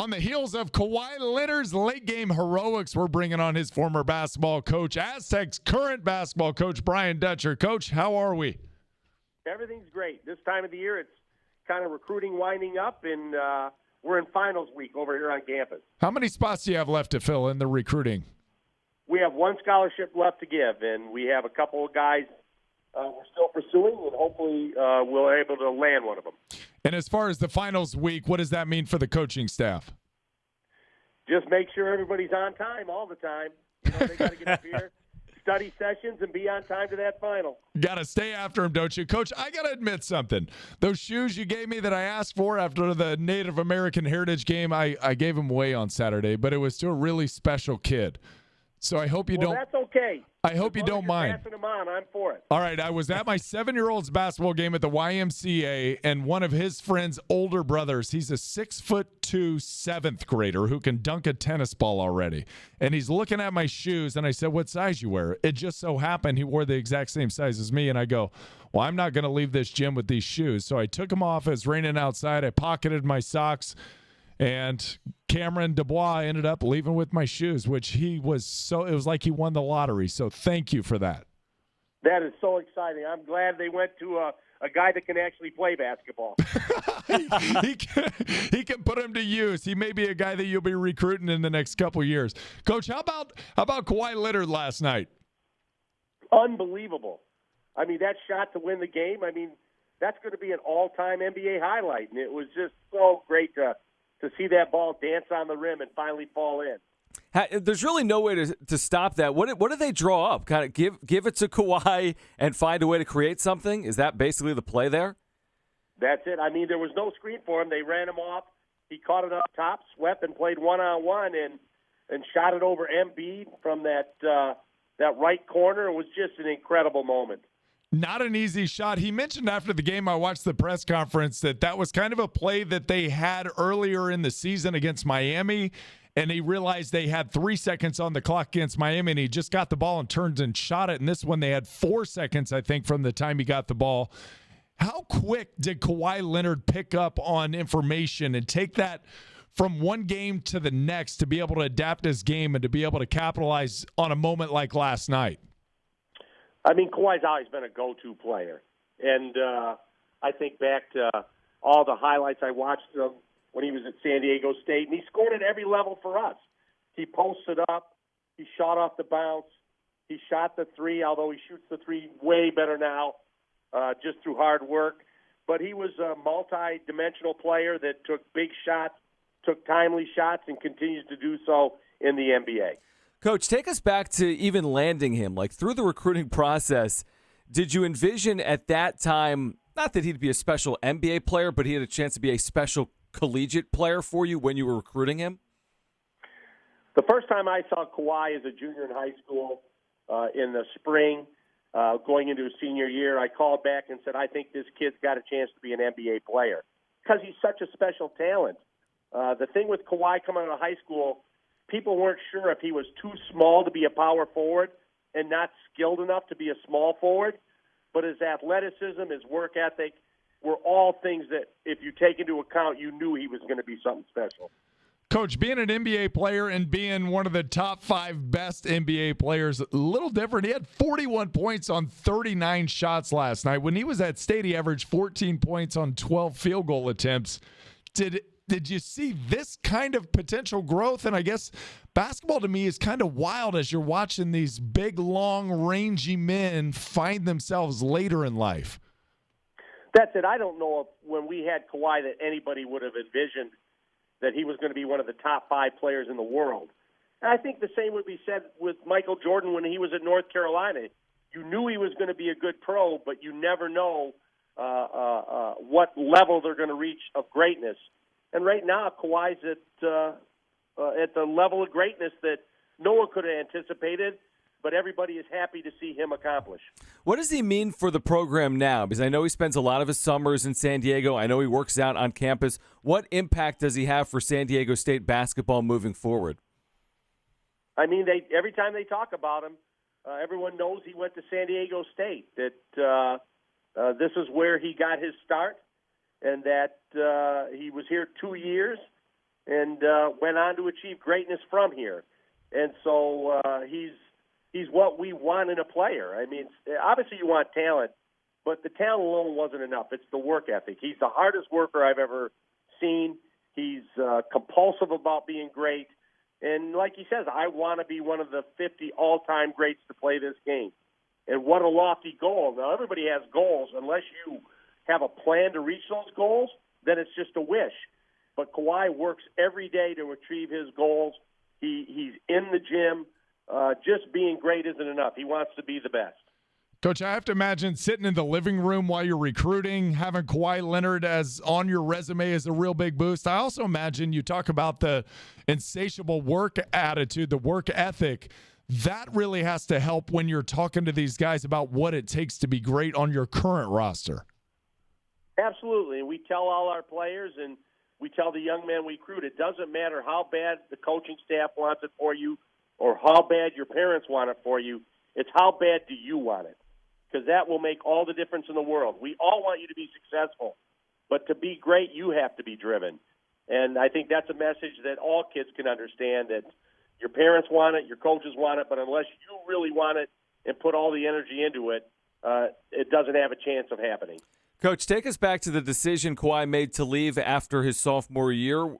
On the heels of Kawhi Leonard's late-game heroics, we're bringing on his former basketball coach, Aztecs' current basketball coach, Brian Dutcher. Coach, how are we? Everything's great. This time of the year, it's kind of recruiting winding up, and we're in finals week over here on campus. How many spots do you have left to fill in the recruiting? We have one scholarship left to give, and we have a couple of guys we're still pursuing, and hopefully we'll be able to land one of them. And as far as the finals week, what does that mean for the coaching staff? Just make sure everybody's on time all the time. You know, they got to get up here, study sessions, and be on time to that final. Got to stay after him, don't you? Coach, I got to admit something. Those shoes you gave me that I asked for after the Native American Heritage game, I gave them away on Saturday, but it was to a really special kid. So I hope you don't. That's okay. I hope you don't mind. Passing them on, I'm for it. All right, I was at my 7-year-old's basketball game at the YMCA, and one of his friend's older brothers, he's a 6'2" 7th grader who can dunk a tennis ball already. And he's looking at my shoes, and I said, "What size you wear?" It just so happened he wore the exact same size as me, and I go, "Well, I'm not going to leave this gym with these shoes." So I took them off. It was raining outside. I pocketed my socks. And Cameron Dubois ended up leaving with my shoes, which it was like he won the lottery. So thank you for that. That is so exciting. I'm glad they went to a guy that can actually play basketball. he can put him to use. He may be a guy that you'll be recruiting in the next couple years. Coach, how about Kawhi Leonard last night? Unbelievable. I mean, that shot to win the game, I mean, that's going to be an all-time NBA highlight. And it was just so great to see that ball dance on the rim and finally fall in. There's really no way to stop that. What do they draw up? Kind of give it to Kawhi and find a way to create something? Is that basically the play there? That's it. I mean, there was no screen for him. They ran him off. He caught it up top, swept, and played one-on-one and shot it over Embiid from that right corner. It was just an incredible moment. Not an easy shot. He mentioned after the game, I watched the press conference, that was kind of a play that they had earlier in the season against Miami, and he realized they had 3 seconds on the clock against Miami, and he just got the ball and turned and shot it. And this one, they had 4 seconds, I think, from the time he got the ball. How quick did Kawhi Leonard pick up on information and take that from one game to the next to be able to adapt his game and to be able to capitalize on a moment like last night? I mean, Kawhi's always been a go-to player. And I think back to all the highlights I watched him when he was at San Diego State, and he scored at every level for us. He posted up. He shot off the bounce. He shot the three, although he shoots the three way better now just through hard work. But he was a multi-dimensional player that took big shots, took timely shots, and continues to do so in the NBA. Coach, take us back to even landing him. Like, through the recruiting process, did you envision at that time, not that he'd be a special NBA player, but he had a chance to be a special collegiate player for you when you were recruiting him? The first time I saw Kawhi as a junior in high school in the spring, going into his senior year, I called back and said, I think this kid's got a chance to be an NBA player because he's such a special talent. The thing with Kawhi coming out of high school, people weren't sure if he was too small to be a power forward and not skilled enough to be a small forward. But his athleticism, his work ethic were all things that, if you take into account, you knew he was going to be something special. Coach, being an NBA player and being one of the top 5 best NBA players, a little different. He had 41 points on 39 shots last night. When he was at State, he averaged 14 points on 12 field goal attempts. Did you see this kind of potential growth? And I guess basketball to me is kind of wild as you're watching these big, long, rangy men find themselves later in life. That's it. I don't know if when we had Kawhi that anybody would have envisioned that he was going to be one of the top 5 players in the world. And I think the same would be said with Michael Jordan when he was at North Carolina. You knew he was going to be a good pro, but you never know what level they're going to reach of greatness. And right now, Kawhi's at the level of greatness that no one could have anticipated, but everybody is happy to see him accomplish. What does he mean for the program now? Because I know he spends a lot of his summers in San Diego. I know he works out on campus. What impact does he have for San Diego State basketball moving forward? I mean, every time they talk about him, everyone knows he went to San Diego State, that this is where he got his start, and that he was here 2 years, and went on to achieve greatness from here. And so he's what we want in a player. I mean, obviously you want talent, but the talent alone wasn't enough. It's the work ethic. He's the hardest worker I've ever seen. He's compulsive about being great. And like he says, I want to be one of the 50 all-time greats to play this game. And what a lofty goal. Now, everybody has goals. Unless you have a plan to reach those goals, then it's just a wish. But Kawhi works every day to achieve his goals. He's in the gym. Just being great isn't enough. He wants to be the best. Coach, I have to imagine sitting in the living room while you're recruiting, having Kawhi Leonard as on your resume is a real big boost. I also imagine you talk about the insatiable work attitude, the work ethic. That really has to help when you're talking to these guys about what it takes to be great on your current roster. Absolutely. And we tell all our players and we tell the young men we recruit, it doesn't matter how bad the coaching staff wants it for you or how bad your parents want it for you. It's how bad do you want it? Because that will make all the difference in the world. We all want you to be successful, but to be great, you have to be driven. And I think that's a message that all kids can understand, that your parents want it, your coaches want it, but unless you really want it and put all the energy into it, it doesn't have a chance of happening. Coach, take us back to the decision Kawhi made to leave after his sophomore year.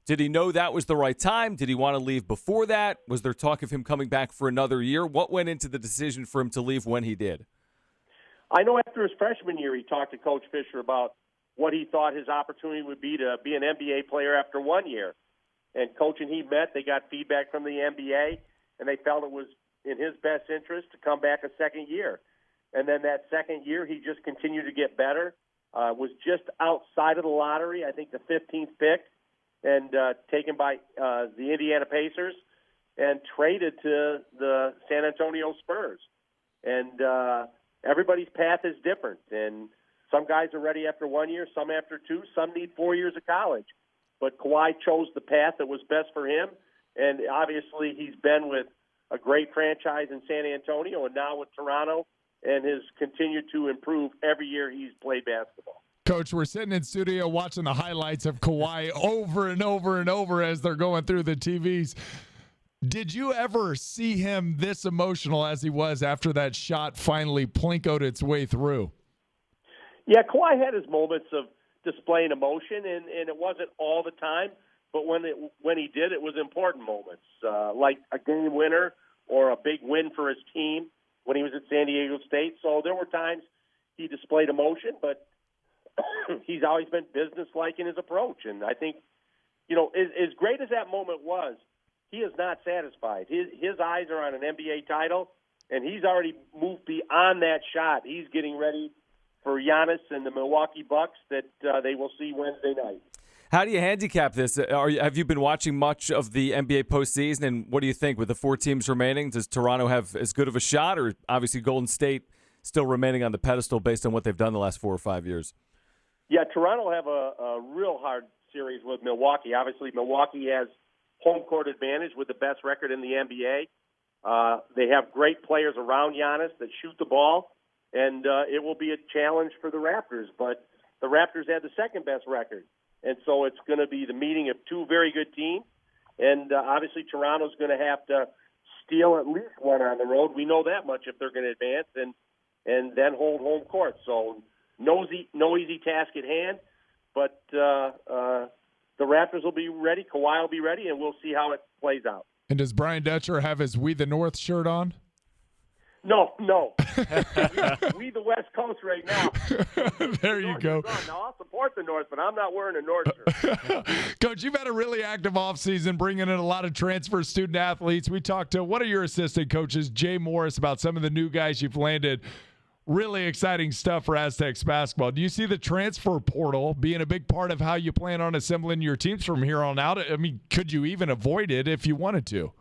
Did he know that was the right time? Did he want to leave before that? Was there talk of him coming back for another year? What went into the decision for him to leave when he did? I know after his freshman year, he talked to Coach Fisher about what he thought his opportunity would be to be an NBA player after 1 year. And Coach and he met. They got feedback from the NBA, and they felt it was in his best interest to come back a second year. And then that second year, he just continued to get better, was just outside of the lottery, I think the 15th pick, and taken by the Indiana Pacers and traded to the San Antonio Spurs. And everybody's path is different. And some guys are ready after 1 year, some after two, some need 4 years of college. But Kawhi chose the path that was best for him. And obviously he's been with a great franchise in San Antonio and now with Toronto, and has continued to improve every year he's played basketball. Coach, we're sitting in studio watching the highlights of Kawhi over and over and over as they're going through the TVs. Did you ever see him this emotional as he was after that shot finally plinkoed its way through? Yeah, Kawhi had his moments of displaying emotion, and it wasn't all the time, but when he did, it was important moments, like a game winner or a big win for his team when he was at San Diego State. So there were times he displayed emotion, but he's always been businesslike in his approach. And I think, as great as that moment was, he is not satisfied. His eyes are on an NBA title, and he's already moved beyond that shot. He's getting ready for Giannis and the Milwaukee Bucks that they will see Wednesday night. How do you handicap this? Have you been watching much of the NBA postseason, and what do you think with the 4 teams remaining? Does Toronto have as good of a shot, or obviously Golden State still remaining on the pedestal based on what they've done the last 4 or 5 years? Yeah, Toronto have a real hard series with Milwaukee. Obviously, Milwaukee has home court advantage with the best record in the NBA. They have great players around Giannis that shoot the ball, and it will be a challenge for the Raptors. But the Raptors have the second best record. And so it's going to be the meeting of 2 very good teams. And obviously Toronto's going to have to steal at least one on the road. We know that much if they're going to advance and then hold home court. So no easy task at hand. But the Raptors will be ready. Kawhi will be ready, and we'll see how it plays out. And does Brian Dutcher have his We the North shirt on? No. we the West Coast right now. There you go. Now, I'll support the North, but I'm not wearing a North shirt. Coach, you've had a really active offseason, bringing in a lot of transfer student athletes. We talked to one of your assistant coaches, Jay Morris, about some of the new guys you've landed. Really exciting stuff for Aztecs basketball. Do you see the transfer portal being a big part of how you plan on assembling your teams from here on out? I mean, could you even avoid it if you wanted to?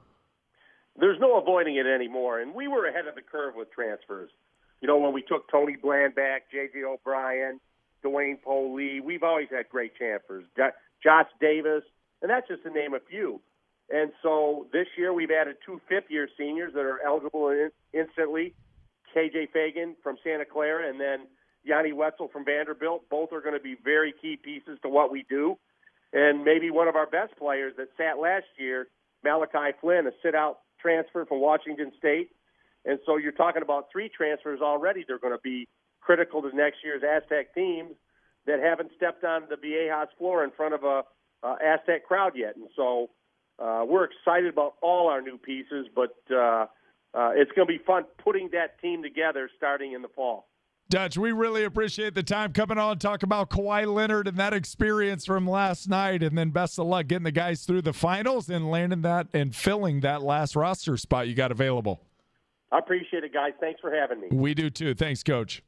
There's no avoiding it anymore, and we were ahead of the curve with transfers. When we took Tony Bland back, J.J. O'Brien, Dwayne Poe Lee, we've always had great transfers. Josh Davis, and that's just to name a few. And so this year we've added 2 fifth-year seniors that are eligible instantly, K.J. Fagan from Santa Clara and then Yanni Wetzel from Vanderbilt. Both are going to be very key pieces to what we do. and maybe one of our best players that sat last year, Malachi Flynn, a sit-out transfer from Washington State. And so you're talking about 3 transfers already. They're going to be critical to next year's Aztec teams that haven't stepped on the Viejas floor in front of a Aztec crowd yet. And so we're excited about all our new pieces, but it's going to be fun putting that team together starting in the fall. Dutch, we really appreciate the time coming on, talk about Kawhi Leonard and that experience from last night, and then best of luck getting the guys through the finals and landing that and filling that last roster spot you got available. I appreciate it, guys. Thanks for having me. We do too. Thanks, Coach.